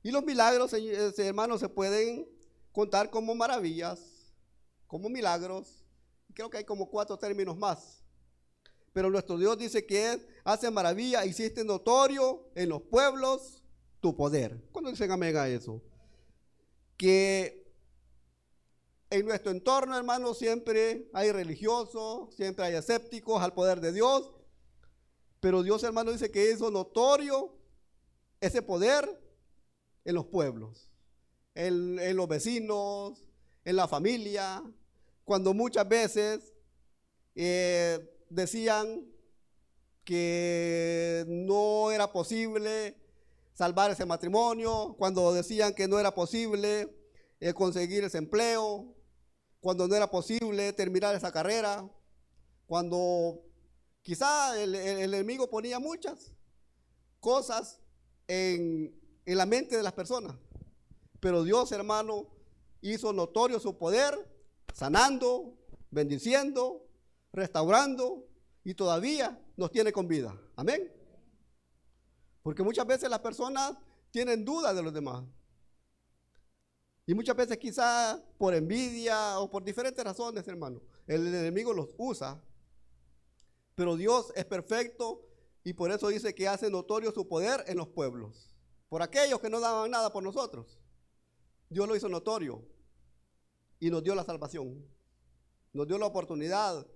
Y los milagros, hermanos, se pueden contar como maravillas, como milagros. Creo que hay como 4 términos más. Pero nuestro Dios dice que Él hace maravilla, hiciste notorio en los pueblos tu poder. ¿Cuándo dicen amén a eso? Que en nuestro entorno, hermanos, siempre hay religiosos, siempre hay escépticos al poder de Dios. Pero Dios, hermano, dice que hizo notorio ese poder en los pueblos, en los vecinos, en la familia, cuando muchas veces decían que no era posible salvar ese matrimonio, cuando decían que no era posible conseguir ese empleo, cuando no era posible terminar esa carrera, cuando quizá el enemigo ponía muchas cosas en la mente de las personas. Pero Dios, hermano, hizo notorio su poder, sanando, bendiciendo, restaurando, y todavía nos tiene con vida. Amén. Porque muchas veces las personas tienen dudas de los demás. Y muchas veces quizá por envidia o por diferentes razones, hermano, el enemigo los usa. Pero Dios es perfecto y por eso dice que hace notorio su poder en los pueblos. Por aquellos que no daban nada por nosotros, Dios lo hizo notorio y nos dio la salvación. Nos dio la oportunidad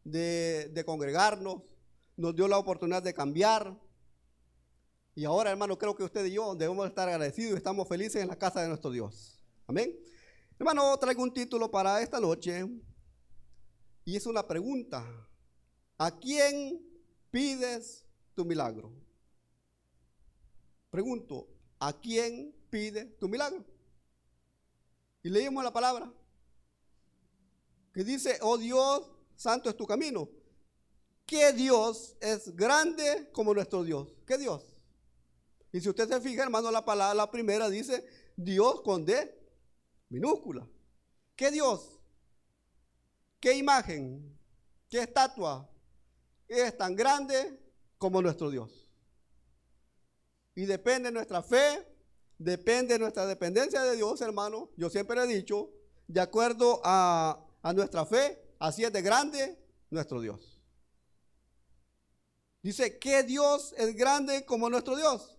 de congregarnos, nos dio la oportunidad de cambiar. Y ahora, hermano, creo que usted y yo debemos estar agradecidos y estamos felices en la casa de nuestro Dios. Amén. Hermano, traigo un título para esta noche y es una pregunta. ¿A quién pides tu milagro? Pregunto, ¿a quién pides tu milagro? Y leímos la palabra que dice, oh Dios, santo es tu camino. ¿Qué Dios es grande como nuestro Dios? ¿Qué Dios? Y si usted se fija, hermano, la palabra, la primera dice Dios con D minúscula. ¿Qué Dios? ¿Qué imagen? ¿Qué estatua es tan grande como nuestro Dios? Y depende de nuestra fe, depende de nuestra dependencia de Dios, hermano. Yo siempre he dicho, de acuerdo a nuestra fe, así es de grande nuestro Dios. Dice, ¿qué Dios es grande como nuestro Dios?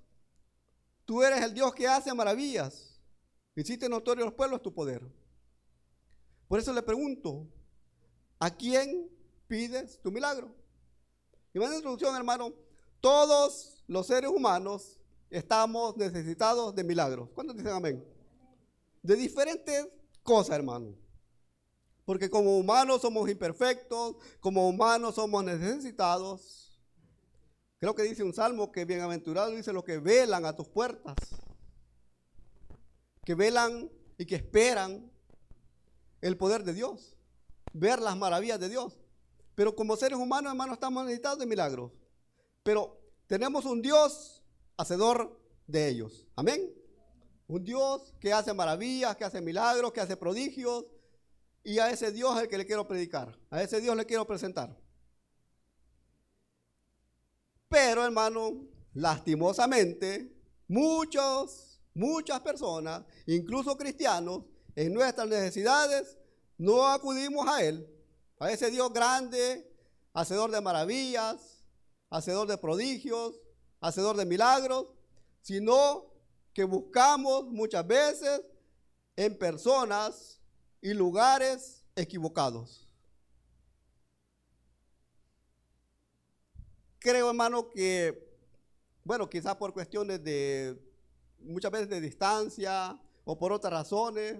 Tú eres el Dios que hace maravillas. Hiciste notorio a los pueblos tu poder. Por eso le pregunto, ¿a quién pides tu milagro? Y más introducción, hermano, todos los seres humanos estamos necesitados de milagros. ¿Cuántos dicen amén? De diferentes cosas, hermano. Porque como humanos somos imperfectos, como humanos somos necesitados. Creo que dice un salmo que bienaventurado dice los que velan a tus puertas. Que velan y que esperan el poder de Dios. Ver las maravillas de Dios. Pero como seres humanos, hermanos, estamos necesitados de milagros. Pero tenemos un Dios hacedor de ellos. Amén. Un Dios que hace maravillas, que hace milagros, que hace prodigios. Y a ese Dios es el que le quiero predicar. A ese Dios le quiero presentar. Pero, hermano, lastimosamente, muchas personas, incluso cristianos, en nuestras necesidades, no acudimos a Él. A ese Dios grande, hacedor de maravillas, hacedor de prodigios, hacedor de milagros, sino que buscamos muchas veces en personas y lugares equivocados. Creo, hermano, que, bueno, quizás por cuestiones de, muchas veces de distancia o por otras razones,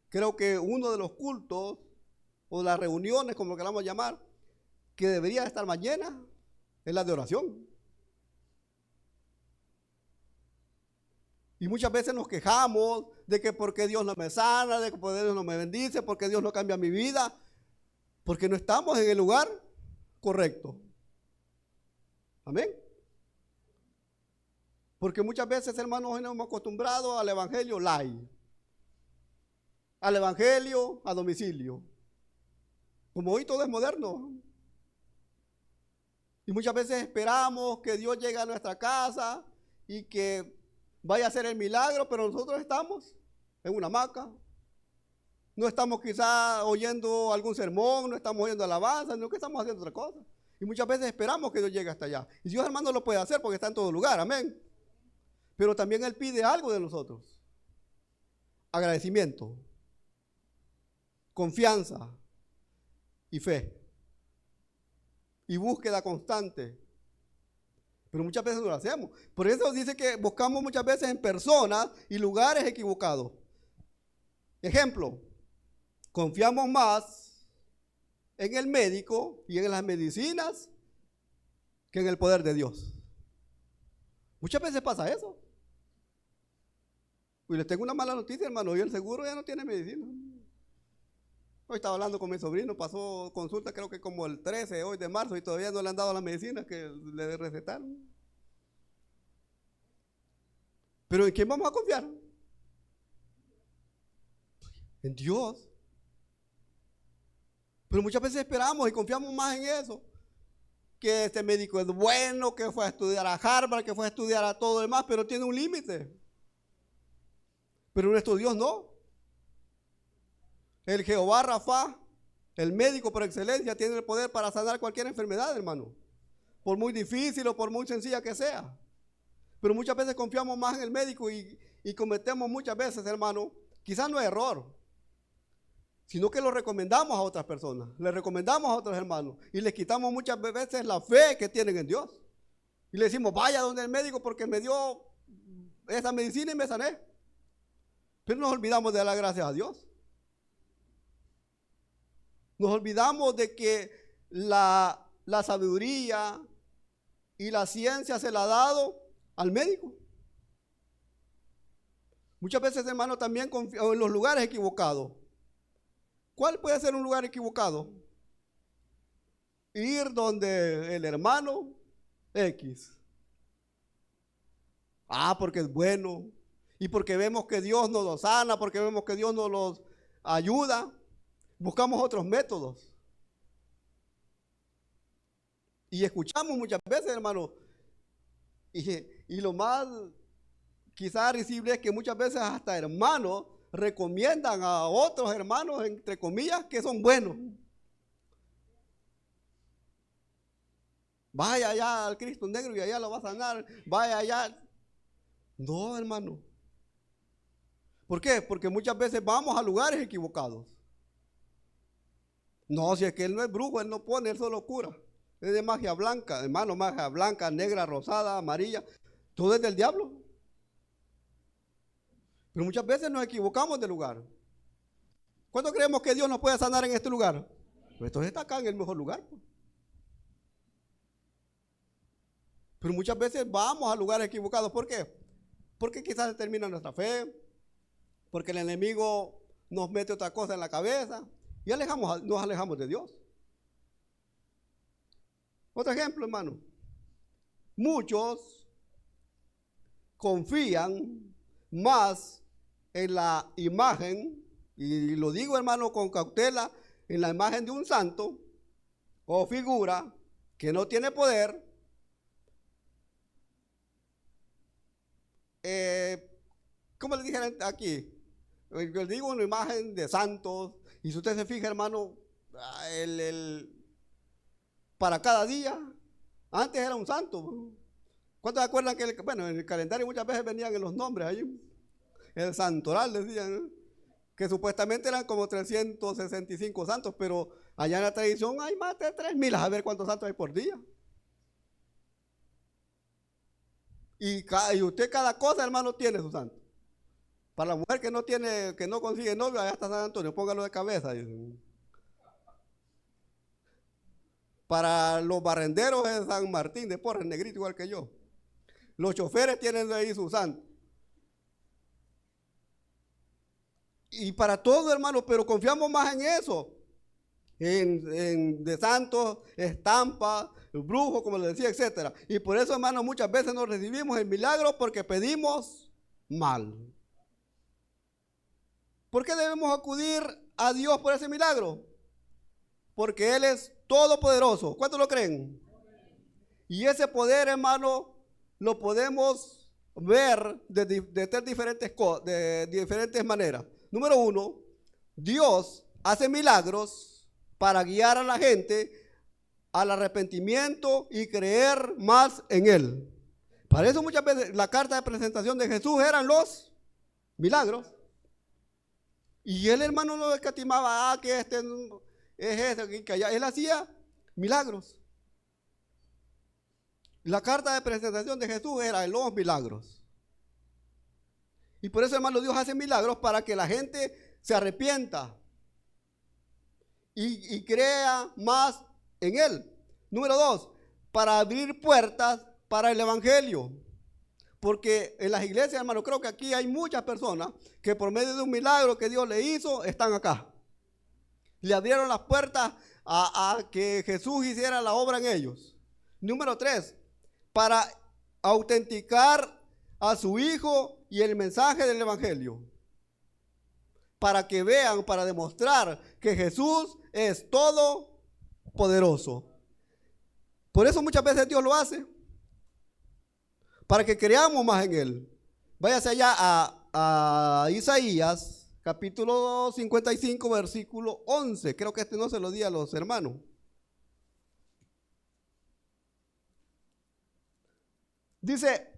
creo que uno de los cultos o las reuniones, como lo queramos llamar, que debería estar más llena, es la de oración. Y muchas veces nos quejamos de que porque Dios no me sana, de que porque Dios no me bendice, porque Dios no cambia mi vida, porque no estamos en el lugar correcto. Amén. Porque muchas veces, hermanos, nos hemos acostumbrado al evangelio light, al evangelio a domicilio. Como hoy todo es moderno. Y muchas veces esperamos que Dios llegue a nuestra casa y que vaya a hacer el milagro, pero nosotros estamos en una hamaca. No estamos quizá oyendo algún sermón, no estamos oyendo alabanza, no que estamos haciendo otra cosa. Y muchas veces esperamos que Dios llegue hasta allá. Y Dios, hermano, lo puede hacer porque está en todo lugar, amén. Pero también Él pide algo de nosotros. Agradecimiento, confianza y fe. Y búsqueda constante. Pero muchas veces no lo hacemos. Por eso dice que buscamos muchas veces en personas y lugares equivocados. Ejemplo, confiamos más en el médico y en las medicinas que en el poder de Dios. Muchas veces pasa eso. Y les tengo una mala noticia, hermano. Hoy el seguro ya no tiene medicina. Hoy estaba hablando con mi sobrino, pasó consulta creo que como el 13 hoy de marzo y todavía no le han dado las medicinas que le recetaron. ¿Pero en quién vamos a confiar? En Dios. Pero muchas veces esperamos y confiamos más en eso. Que este médico es bueno, que fue a estudiar a Harvard, que fue a estudiar a todo demás, pero tiene un límite. Pero nuestro Dios no. El Jehová Rafa, el médico por excelencia, tiene el poder para sanar cualquier enfermedad, hermano. Por muy difícil o por muy sencilla que sea. Pero muchas veces confiamos más en el médico y cometemos muchas veces, hermano, quizás no es error, sino que lo recomendamos a otras personas, le recomendamos a otros hermanos y les quitamos muchas veces la fe que tienen en Dios. Y le decimos, vaya donde el médico porque me dio esa medicina y me sané. Pero nos olvidamos de dar gracias a Dios. Nos olvidamos de que la sabiduría y la ciencia se la ha dado al médico. Muchas veces, hermano, también confiamos en los lugares equivocados. ¿Cuál puede ser un lugar equivocado? Ir donde el hermano X. Porque es bueno. Y porque vemos que Dios nos lo sana, porque vemos que Dios nos los ayuda. Buscamos otros métodos. Y escuchamos muchas veces, hermano. Y lo más quizás risible es que muchas veces hasta hermanos recomiendan a otros hermanos, entre comillas, que son buenos. Vaya allá al Cristo negro y allá lo va a sanar. Vaya allá. No, hermano. ¿Por qué? Porque muchas veces vamos a lugares equivocados. No, si es que Él no es brujo, Él no pone, Él solo cura. Es de magia blanca, hermano, magia blanca, negra, rosada, amarilla. Todo es del diablo. Pero muchas veces nos equivocamos de lugar. ¿Cuándo creemos que Dios nos puede sanar en este lugar? Pues entonces está acá en el mejor lugar. Pero muchas veces vamos a lugares equivocados. ¿Por qué? Porque quizás se termina nuestra fe, porque el enemigo nos mete otra cosa en la cabeza y nos alejamos de Dios. Otro ejemplo, hermano. Muchos confían más en la imagen, y lo digo, hermano, con cautela, en la imagen de un santo o figura que no tiene poder. ¿Cómo le dijeron aquí? Yo digo una imagen de santos, y si usted se fija, hermano, para cada día, antes era un santo. ¿Cuántos se acuerdan que en el calendario muchas veces venían en los nombres ahí? El santoral decían, ¿no? Que supuestamente eran como 365 santos, pero allá en la tradición hay más de 3,000, a ver cuántos santos hay por día. Y usted cada cosa, hermano, tiene su santo. Para la mujer que no consigue novio, allá está San Antonio, póngalo de cabeza. Para los barrenderos es San Martín de Porres, negrito igual que yo. Los choferes tienen ahí su santo. Y para todo, hermano, pero confiamos más en eso. De santos, estampas, brujos, como les decía, etcétera. Y por eso, hermano, muchas veces no recibimos el milagro porque pedimos mal. ¿Por qué debemos acudir a Dios por ese milagro? Porque Él es todopoderoso. ¿Cuántos lo creen? Y ese poder, hermano, lo podemos ver de diferentes maneras. Número uno, Dios hace milagros para guiar a la gente al arrepentimiento y creer más en Él. Para eso muchas veces la carta de presentación de Jesús eran los milagros. Y él, hermano, no escatimaba, que este es este, que allá. Él hacía milagros. La carta de presentación de Jesús era los milagros. Y por eso, hermano, Dios hace milagros para que la gente se arrepienta y crea más en Él. Número dos, para abrir puertas para el evangelio. Porque en las iglesias, hermano, creo que aquí hay muchas personas que por medio de un milagro que Dios le hizo, están acá. Le abrieron las puertas a que Jesús hiciera la obra en ellos. Número tres, para autenticar a su Hijo y el mensaje del evangelio. Para que vean, para demostrar que Jesús es todopoderoso. Por eso muchas veces Dios lo hace. Para que creamos más en Él. Váyase allá a Isaías, capítulo 55, versículo 11. Creo que este no se lo di a los hermanos. Dice,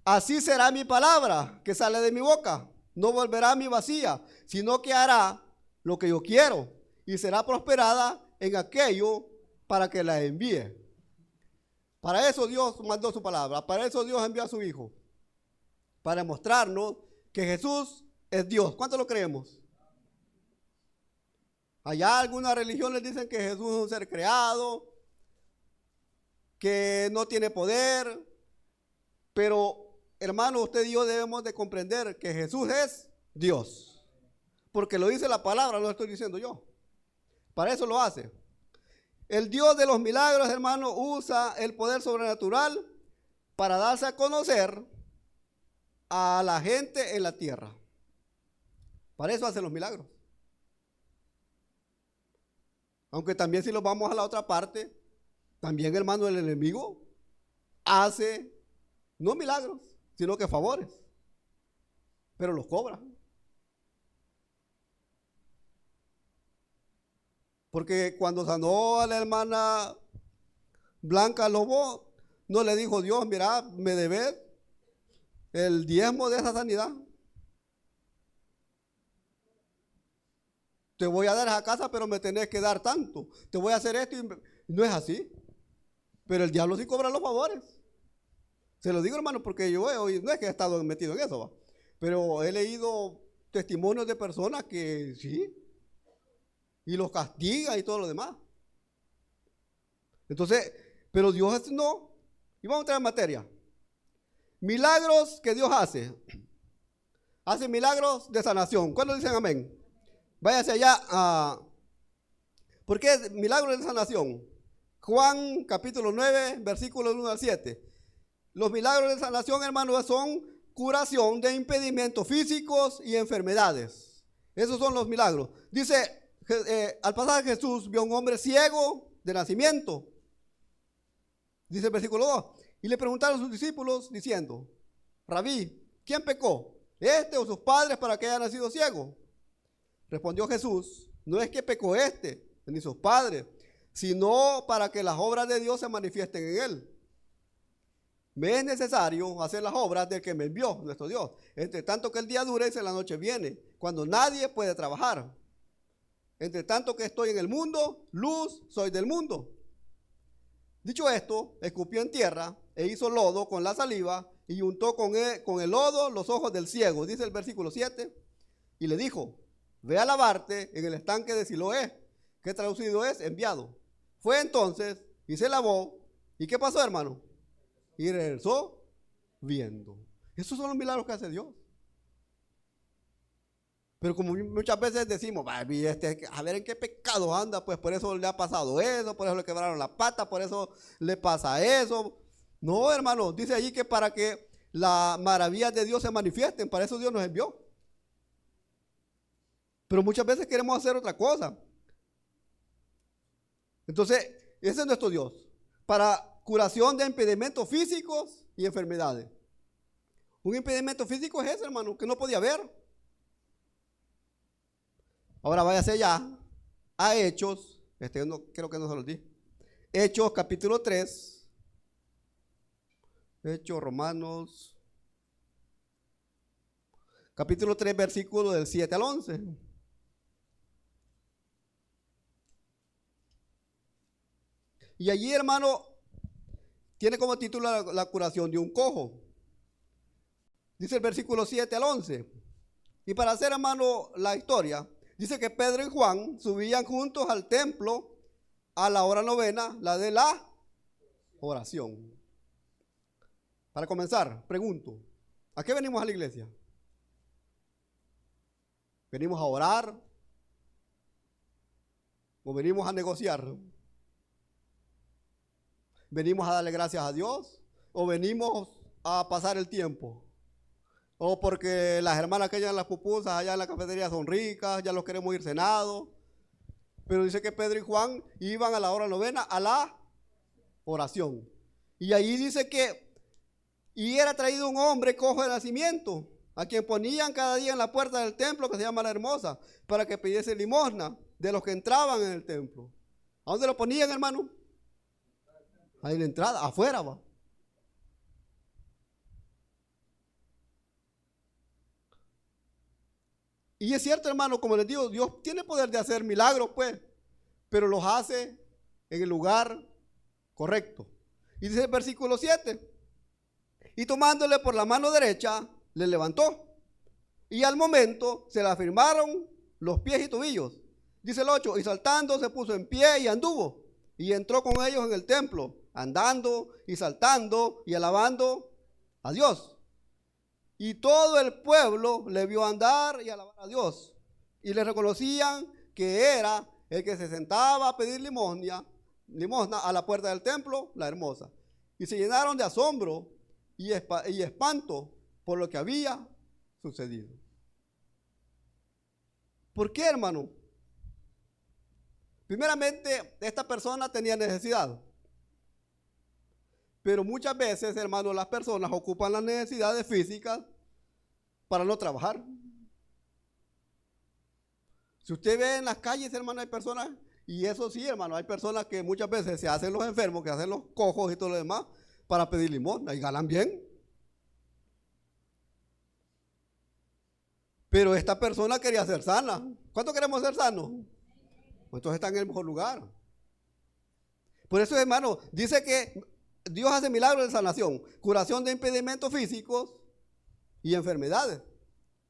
así será mi palabra que sale de mi boca. No volverá a mi vacía, sino que hará lo que yo quiero y será prosperada en aquello para que la envíe. Para eso Dios mandó su palabra, para eso Dios envió a su Hijo, para mostrarnos que Jesús es Dios. ¿Cuánto lo creemos? Allá algunas religiones dicen que Jesús es un ser creado, que no tiene poder, pero hermano, usted y yo debemos de comprender que Jesús es Dios, porque lo dice la palabra, no lo estoy diciendo yo. Para eso lo hace. El Dios de los milagros, hermano, usa el poder sobrenatural para darse a conocer a la gente en la tierra. Para eso hace los milagros. Aunque también si nos vamos a la otra parte, también, hermano, el enemigo hace no milagros, sino que favores, pero los cobra. Porque cuando sanó a la hermana Blanca Lobo, no le dijo Dios, mira, me debes el diezmo de esa sanidad. Te voy a dar esa casa, pero me tenés que dar tanto. Te voy a hacer esto y no es así. Pero el diablo sí cobra los favores. Se lo digo, hermano, porque yo no es que he estado metido en eso, ¿va? Pero he leído testimonios de personas que sí, y los castiga y todo lo demás. Entonces, pero Dios no. Y vamos a entrar en materia. Milagros que Dios hace. Hace milagros de sanación. ¿Cuándo dicen amén? Váyase allá a... ¿Por qué milagros de sanación? Juan capítulo 9, versículos 1 al 7. Los milagros de sanación, hermanos, son curación de impedimentos físicos y enfermedades. Esos son los milagros. Dice... al pasar Jesús vio a un hombre ciego de nacimiento. Dice el versículo 2. Y le preguntaron a sus discípulos diciendo, Rabí, ¿quién pecó? ¿Este o sus padres para que haya nacido ciego? Respondió Jesús, no es que pecó este ni sus padres, sino para que las obras de Dios se manifiesten en él. Me es necesario hacer las obras del que me envió, nuestro Dios. Entre tanto que el día dure, la noche viene, cuando nadie puede trabajar. Entre tanto que estoy en el mundo, luz soy del mundo. Dicho esto, escupió en tierra e hizo lodo con la saliva y untó con el lodo los ojos del ciego. Dice el versículo 7. Y le dijo, ve a lavarte en el estanque de Siloé, que traducido es enviado. Fue entonces y se lavó. ¿Y qué pasó, hermano? Y regresó viendo. Esos son los milagros que hace Dios. Pero como muchas veces decimos, a ver en qué pecado anda, pues por eso le ha pasado eso, por eso le quebraron la pata, por eso le pasa eso. No, hermano, dice allí que para que las maravillas de Dios se manifiesten, para eso Dios nos envió. Pero muchas veces queremos hacer otra cosa. Entonces, ese es nuestro Dios, para curación de impedimentos físicos y enfermedades. Un impedimento físico es ese, hermano, que no podía ver. Ahora váyase ya a Hechos, no, creo que no se lo di. Hechos capítulo 3. Hechos, Romanos, capítulo 3, versículo del 7 al 11. Y allí, hermano, tiene como título la curación de un cojo. Dice el versículo 7 al 11. Y para hacer, hermano, la historia, dice que Pedro y Juan subían juntos al templo a la hora novena, la de la oración. Para comenzar, pregunto, ¿a qué venimos a la iglesia? ¿Venimos a orar? ¿O venimos a negociar? ¿Venimos a darle gracias a Dios? ¿O venimos a pasar el tiempo? ¿O porque las hermanas que hayan las pupusas allá en la cafetería son ricas, ya los queremos ir cenados? Pero dice que Pedro y Juan iban a la hora novena a la oración. Y ahí dice que y era traído un hombre cojo de nacimiento, a quien ponían cada día en la puerta del templo, que se llama La Hermosa, para que pidiese limosna de los que entraban en el templo. ¿A dónde lo ponían, hermano? Ahí en la entrada, afuera va. Y es cierto, hermano, como les digo, Dios tiene poder de hacer milagros, pues, pero los hace en el lugar correcto. Y dice el versículo 7, y tomándole por la mano derecha, le levantó. Y al momento se le afirmaron los pies y tobillos. Dice el 8, y saltando se puso en pie y anduvo. Y entró con ellos en el templo, andando y saltando y alabando a Dios. Y todo el pueblo le vio andar y alabar a Dios. Y le reconocían que era el que se sentaba a pedir limosna a la puerta del templo, La Hermosa. Y se llenaron de asombro y espanto por lo que había sucedido. ¿Por qué, hermano? Primeramente, esta persona tenía necesidad. Pero muchas veces, hermano, las personas ocupan las necesidades físicas para no trabajar. Si usted ve en las calles, hermano, hay personas, y eso sí, hermano, hay personas que muchas veces se hacen los enfermos, que hacen los cojos y todo lo demás, para pedir limosna y ganan bien. Pero esta persona quería ser sana. ¿Cuánto queremos ser sanos? Entonces está en el mejor lugar. Por eso, hermano, dice que Dios hace milagros de sanación, curación de impedimentos físicos y enfermedades.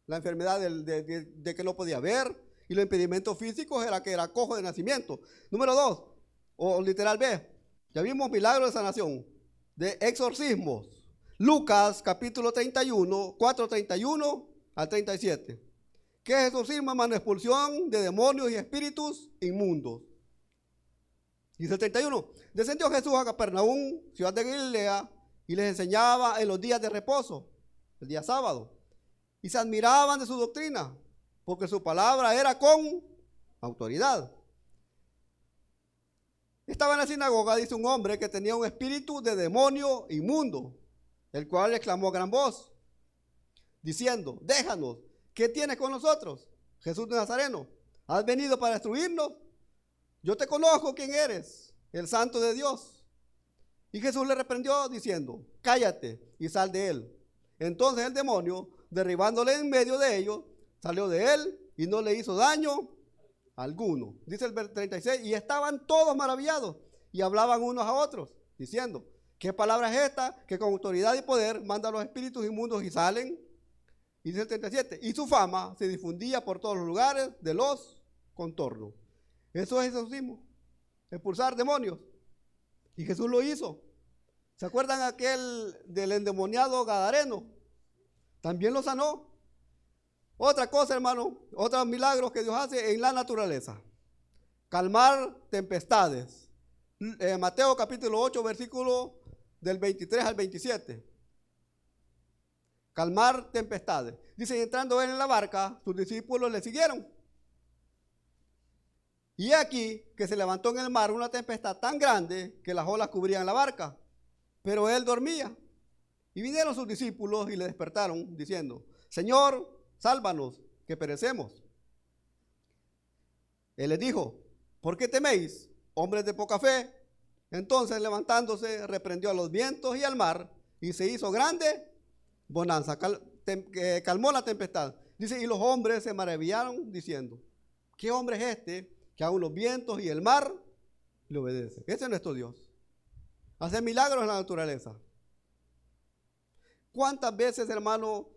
La enfermedad de que no podía ver, y los impedimentos físicos era que era cojo de nacimiento. Número 2, o literal B, ya vimos milagros de sanación, de exorcismos. Lucas capítulo 31, 4:31 al 37. ¿Qué es exorcismo, hermano? Expulsión de demonios y espíritus inmundos. Dice el 31, descendió Jesús a Capernaum, ciudad de Galilea, y les enseñaba en los días de reposo, el día sábado. Y se admiraban de su doctrina, porque su palabra era con autoridad. Estaba en la sinagoga, dice un hombre que tenía un espíritu de demonio inmundo, el cual exclamó a gran voz, diciendo, déjanos, ¿qué tienes con nosotros, Jesús de Nazareno? ¿Has venido para destruirnos? Yo te conozco quién eres, el santo de Dios. Y Jesús le reprendió diciendo, cállate y sal de él. Entonces el demonio, derribándole en medio de ellos, salió de él y no le hizo daño alguno. Dice el 36, y estaban todos maravillados y hablaban unos a otros, diciendo, ¿qué palabra es esta que con autoridad y poder manda a los espíritus inmundos y salen? Y dice el 37, y su fama se difundía por todos los lugares de los contornos. Eso es exorcismo, expulsar demonios. Y Jesús lo hizo. ¿Se acuerdan aquel del endemoniado gadareno? También lo sanó. Otra cosa, hermano, otros milagros que Dios hace en la naturaleza. Calmar tempestades. Mateo capítulo 8, versículo del 23 al 27. Calmar tempestades. Dice, entrando él en la barca, sus discípulos le siguieron. Y aquí que se levantó en el mar una tempestad tan grande que las olas cubrían la barca, pero él dormía. Y vinieron sus discípulos y le despertaron, diciendo: Señor, sálvanos, que perecemos. Él les dijo: ¿por qué teméis, hombres de poca fe? Entonces, levantándose, reprendió a los vientos y al mar, y se hizo grande bonanza. Calmó la tempestad. Dice, y los hombres se maravillaron, diciendo: ¿qué hombre es este que aun los vientos y el mar le obedecen? Ese es nuestro Dios. Hace milagros en la naturaleza. ¿Cuántas veces, hermano,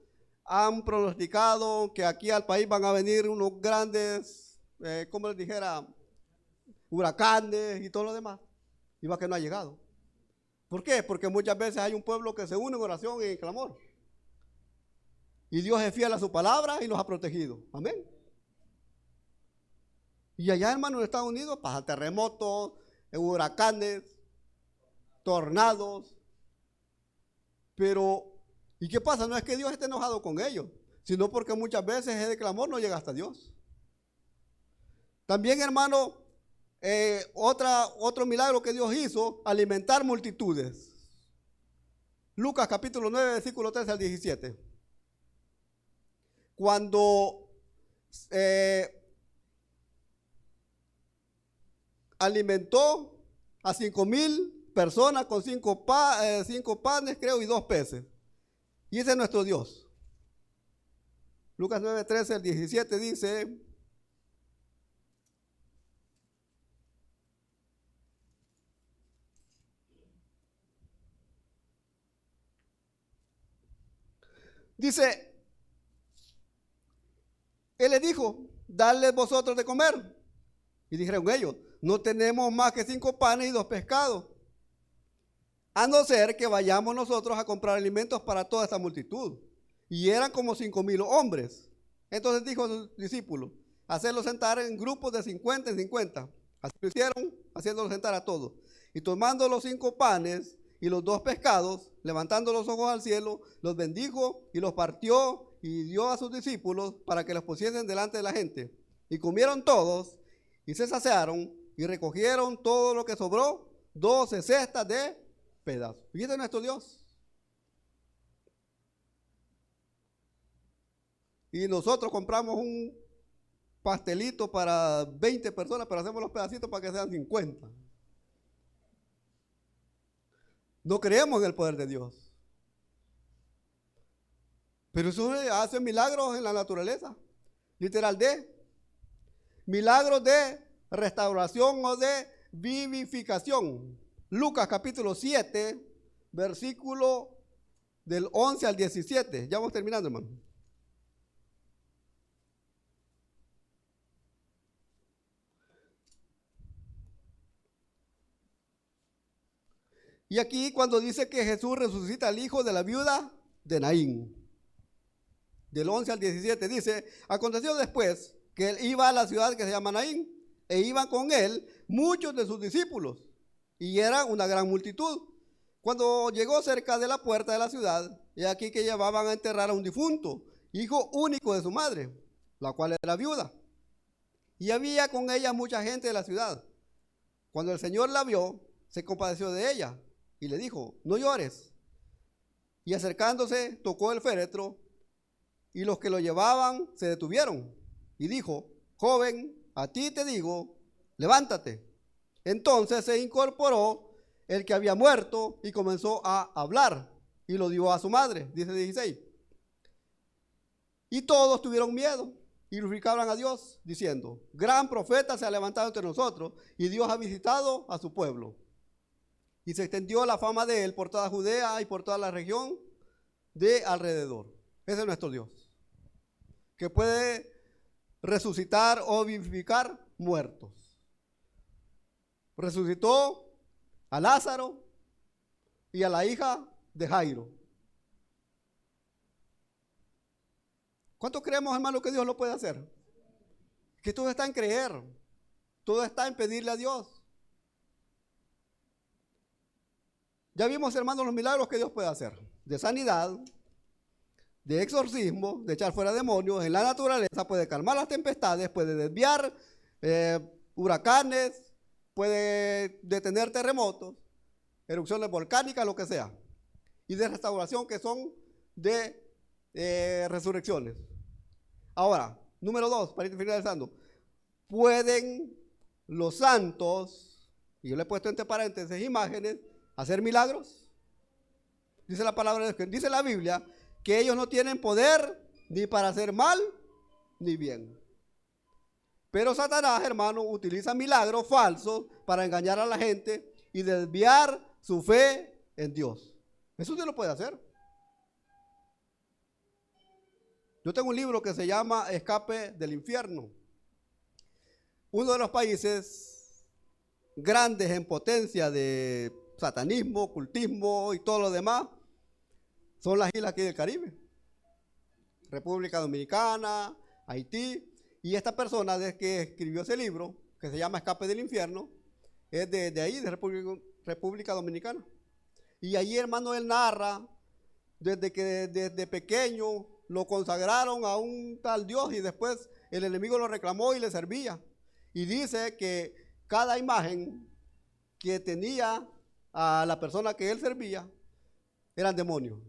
han pronosticado que aquí al país van a venir unos grandes, como les dijera, huracanes y todo lo demás? Y va que no ha llegado. ¿Por qué? Porque muchas veces hay un pueblo que se une en oración y en clamor. Y Dios es fiel a su palabra y nos ha protegido. Amén. Y allá, hermano, en Estados Unidos pasa terremotos, huracanes, tornados. Pero, ¿y qué pasa? No es que Dios esté enojado con ellos, sino porque muchas veces ese clamor no llega hasta Dios. También, hermano, otro milagro que Dios hizo: alimentar multitudes. Lucas capítulo 9, versículo 13 al 17. Cuando alimentó a 5,000 personas con 5 panes, creo, y 2 peces. Y ese es nuestro Dios. Lucas 9, 13 al 17 dice: Él les dijo: dadles vosotros de comer. Y dijeron ellos: no tenemos más que 5 panes y 2 pescados, a no ser que vayamos nosotros a comprar alimentos para toda esta multitud. Y eran como 5,000 hombres. Entonces dijo a sus discípulos: hacerlos sentar en grupos de 50 en 50. Así lo hicieron, haciéndolos sentar a todos. Y tomando los 5 panes y los 2 pescados, levantando los ojos al cielo, los bendijo y los partió y dio a sus discípulos para que los pusiesen delante de la gente. Y comieron todos y se saciaron y recogieron todo lo que sobró, 12 cestas de pedazos. Y este es nuestro Dios. Y nosotros compramos un pastelito para 20 personas, pero hacemos los pedacitos para que sean 50. No creemos en el poder de Dios. Pero eso hace milagros en la naturaleza. Literal milagros de restauración o de vivificación. Lucas capítulo 7, versículo del 11 al 17. Ya vamos terminando, hermano. Y aquí cuando dice que Jesús resucita al hijo de la viuda de Naín. Del 11 al 17 dice: aconteció después que él iba a la ciudad que se llama Naín, e iban con él muchos de sus discípulos, y era una gran multitud. Cuando llegó cerca de la puerta de la ciudad, he aquí que llevaban a enterrar a un difunto, hijo único de su madre, la cual era viuda. Y había con ella mucha gente de la ciudad. Cuando el Señor la vio, se compadeció de ella, y le dijo: no llores. Y acercándose, tocó el féretro, y los que lo llevaban se detuvieron. Y dijo: joven, a ti te digo, levántate. Entonces se incorporó el que había muerto y comenzó a hablar, y lo dio a su madre. Dice 16. Y todos tuvieron miedo y glorificaban a Dios, diciendo: gran profeta se ha levantado entre nosotros, y Dios ha visitado a su pueblo. Y se extendió la fama de él por toda Judea y por toda la región de alrededor. Ese es nuestro Dios, que puede resucitar o vivificar muertos. Resucitó a Lázaro y a la hija de Jairo. ¿Cuánto creemos, hermano, que Dios lo puede hacer? Que todo está en creer, todo está en pedirle a Dios. Ya vimos, hermanos, los milagros que Dios puede hacer: de sanidad, de exorcismo, de echar fuera demonios. En la naturaleza puede calmar las tempestades, puede desviar huracanes, puede detener terremotos, erupciones volcánicas, lo que sea. y de restauración, que son de resurrecciones. Ahora, número 2, para ir finalizando. ¿Pueden los santos, y yo le he puesto entre paréntesis imágenes, hacer milagros? Dice la palabra de Dios, dice la Biblia, que ellos no tienen poder ni para hacer mal ni bien. Pero Satanás, hermano, utiliza milagros falsos para engañar a la gente y desviar su fe en Dios. Eso usted lo puede hacer. Yo tengo un libro que se llama Escape del Infierno. Uno de los países grandes en potencia de satanismo, ocultismo y todo lo demás son las islas aquí del Caribe. República Dominicana, Haití. Y esta persona desde que escribió ese libro, que se llama Escape del Infierno, es de ahí, de República Dominicana. Y allí, hermano, él narra desde que desde pequeño lo consagraron a un tal Dios y después el enemigo lo reclamó y le servía. Y dice que cada imagen que tenía a la persona que él servía eran demonios.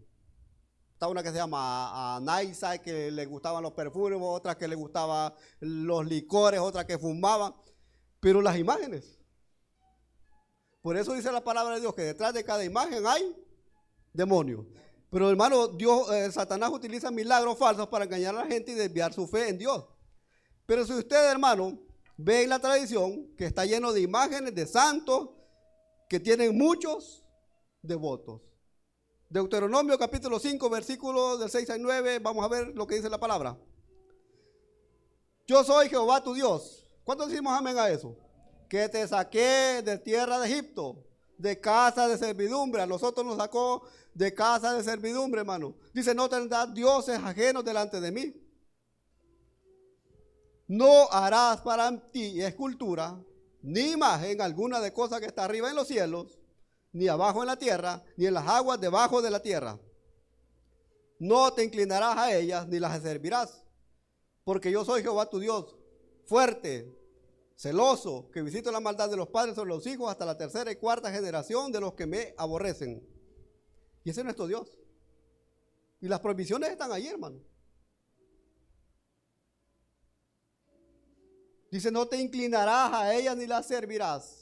Está una que se llama Naisa, que le gustaban los perfumes, otra que le gustaban los licores, otra que fumaban, pero las imágenes. Por eso dice la palabra de Dios que detrás de cada imagen hay demonios. Pero hermano, Satanás utiliza milagros falsos para engañar a la gente y desviar su fe en Dios. Pero si usted, hermano, ve en la tradición que está lleno de imágenes de santos que tienen muchos devotos. Deuteronomio capítulo 5, versículos del 6 al 9, vamos a ver lo que dice la palabra. Yo soy Jehová tu Dios. ¿Cuántos decimos amén a eso? Que te saqué de tierra de Egipto, de casa de servidumbre. A nosotros nos sacó de casa de servidumbre, hermano. Dice, no tendrás dioses ajenos delante de mí. No harás para ti escultura, ni imagen alguna de cosa que está arriba en los cielos, ni abajo en la tierra, ni en las aguas debajo de la tierra. No te inclinarás a ellas, ni las servirás, porque yo soy Jehová tu Dios, fuerte, celoso, que visito la maldad de los padres sobre los hijos hasta la tercera y cuarta generación de los que me aborrecen. Y ese es nuestro Dios. Y las prohibiciones están ahí, hermano. Dice, no te inclinarás a ellas ni las servirás.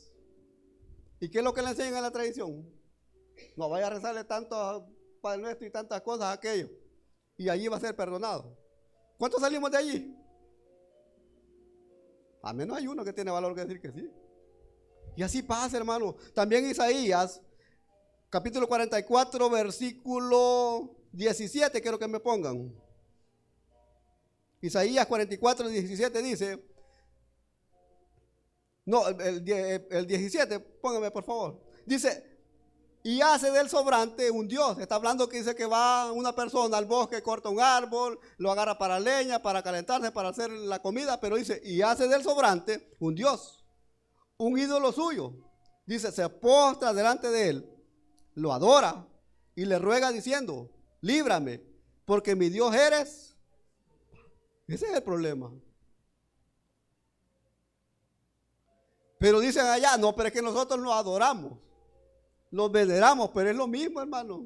¿Y qué es lo que le enseñan en la tradición? No vaya a rezarle tanto a Padre Nuestro y tantas cosas a aquello. Y allí va a ser perdonado. ¿Cuántos salimos de allí? Al menos hay uno que tiene valor que decir que sí. Y así pasa, hermano. También Isaías, capítulo 44, versículo 17, quiero que me pongan. Isaías 44, 17 dice... No, el 17, póngame por favor. Dice, y hace del sobrante un Dios. Está hablando que dice que va una persona al bosque, corta un árbol, lo agarra para leña, para calentarse, para hacer la comida, pero dice, y hace del sobrante un Dios, un ídolo suyo. Dice, se postra delante de él, lo adora y le ruega diciendo, líbrame, porque mi Dios eres. Ese es el problema. Pero dicen allá, no, pero es que nosotros los adoramos, los veneramos, pero es lo mismo, hermano.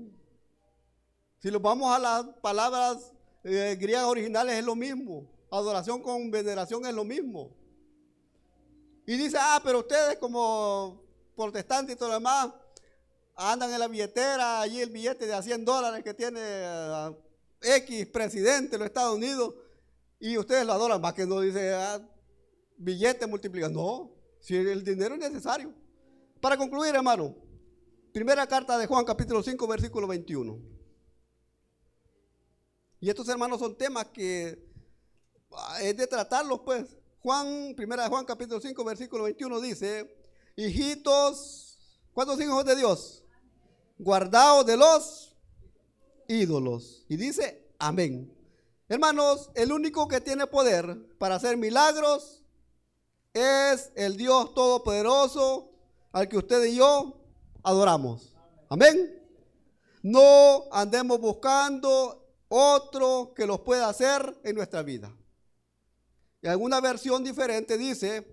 Si nos vamos a las palabras griegas originales, es lo mismo. Adoración con veneración es lo mismo. Y dice, pero ustedes como protestantes y todo lo demás, andan en la billetera, allí el billete de a $100 que tiene X presidente de los Estados Unidos, y ustedes lo adoran, más que no dice billete multiplicado. No. Si el dinero es necesario. Para concluir, hermano, primera carta de Juan, capítulo 5, versículo 21. Y estos, hermanos, son temas que es de tratarlos, pues. Primera de Juan, capítulo 5, versículo 21 dice, hijitos, ¿cuántos hijos de Dios? Guardaos de los ídolos. Y dice, amén. Hermanos, el único que tiene poder para hacer milagros es el Dios Todopoderoso al que usted y yo adoramos. Amén. No andemos buscando otro que los pueda hacer en nuestra vida. En alguna versión diferente dice,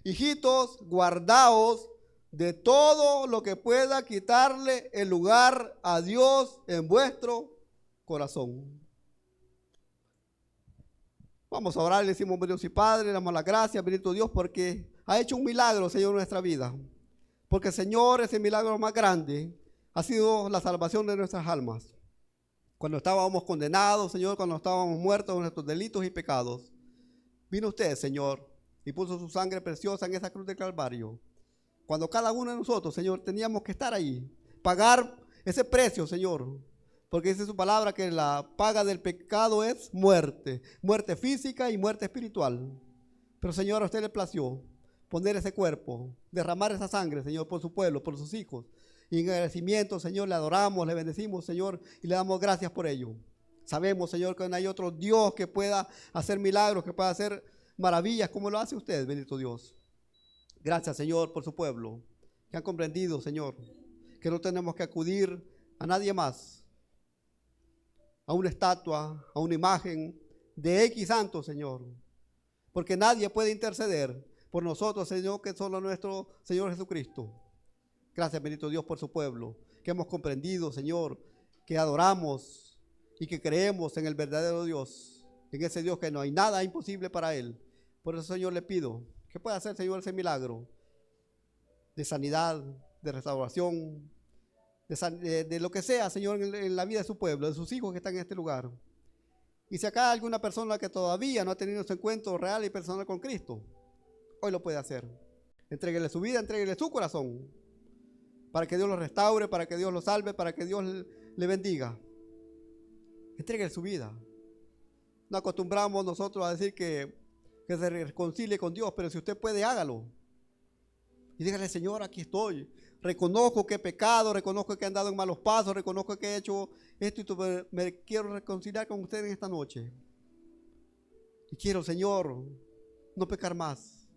hijitos, guardaos de todo lo que pueda quitarle el lugar a Dios en vuestro corazón. Vamos a orar, le decimos, Dios y Padre, le damos las gracias, bendito Dios, porque ha hecho un milagro, Señor, en nuestra vida. Porque, Señor, ese milagro más grande ha sido la salvación de nuestras almas. Cuando estábamos condenados, Señor, cuando estábamos muertos en nuestros delitos y pecados, vino usted, Señor, y puso su sangre preciosa en esa cruz del Calvario. Cuando cada uno de nosotros, Señor, teníamos que estar ahí, pagar ese precio, Señor. Porque dice su palabra que la paga del pecado es muerte. Muerte física y muerte espiritual. Pero, Señor, a usted le plació poner ese cuerpo, derramar esa sangre, Señor, por su pueblo, por sus hijos. Y en agradecimiento, Señor, le adoramos, le bendecimos, Señor, y le damos gracias por ello. Sabemos, Señor, que no hay otro Dios que pueda hacer milagros, que pueda hacer maravillas como lo hace usted, bendito Dios. Gracias, Señor, por su pueblo, que han comprendido, Señor, que no tenemos que acudir a nadie más, a una estatua, a una imagen de X santo, Señor, porque nadie puede interceder por nosotros, Señor, que solo nuestro Señor Jesucristo. Gracias, bendito Dios, por su pueblo, que hemos comprendido, Señor, que adoramos y que creemos en el verdadero Dios, en ese Dios que no hay nada imposible para Él. Por eso, Señor, le pido que pueda hacer, Señor, ese milagro de sanidad, de restauración, de lo que sea, Señor, en la vida de su pueblo, de sus hijos que están en este lugar. Y si acá hay alguna persona que todavía no ha tenido su encuentro real y personal con Cristo, hoy lo puede hacer. Entréguele su vida, entréguele su corazón, para que Dios lo restaure, para que Dios lo salve, para que Dios le bendiga. Entréguele su vida. No acostumbramos nosotros a decir que se reconcilie con Dios, pero si usted puede, hágalo. Y dígale, Señor, aquí estoy. Reconozco que he pecado, reconozco que he andado en malos pasos, reconozco que he hecho esto y me quiero reconciliar con usted en esta noche. Y quiero, Señor, no pecar más.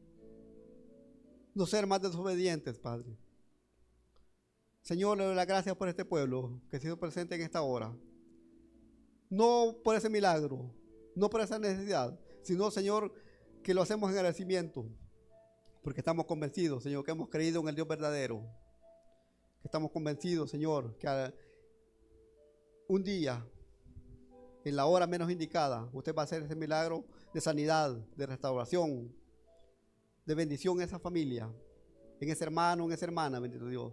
No ser más desobedientes, Padre. Señor, le doy las gracias por este pueblo que ha sido presente en esta hora. No por ese milagro, no por esa necesidad, sino, Señor, que lo hacemos en agradecimiento. Porque estamos convencidos, Señor, que hemos creído en el Dios verdadero. Que estamos convencidos, Señor, que un día, en la hora menos indicada, usted va a hacer ese milagro de sanidad, de restauración, de bendición en esa familia, en ese hermano, en esa hermana, bendito Dios.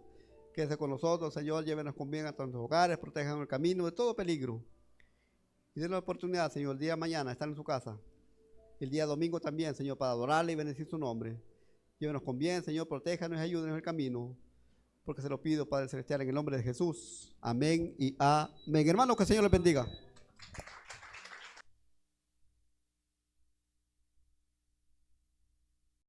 Quédese con nosotros, Señor, llévenos con bien a todos los hogares, protejan el camino de todo peligro. Y den la oportunidad, Señor, el día de mañana estar en su casa. El día domingo también, Señor, para adorarle y bendecir su nombre. Llévenos con bien, Señor, protéjanos y ayúdenos en el camino. Porque se lo pido, Padre Celestial, en el nombre de Jesús. Amén y amén. Hermanos, que el Señor les bendiga.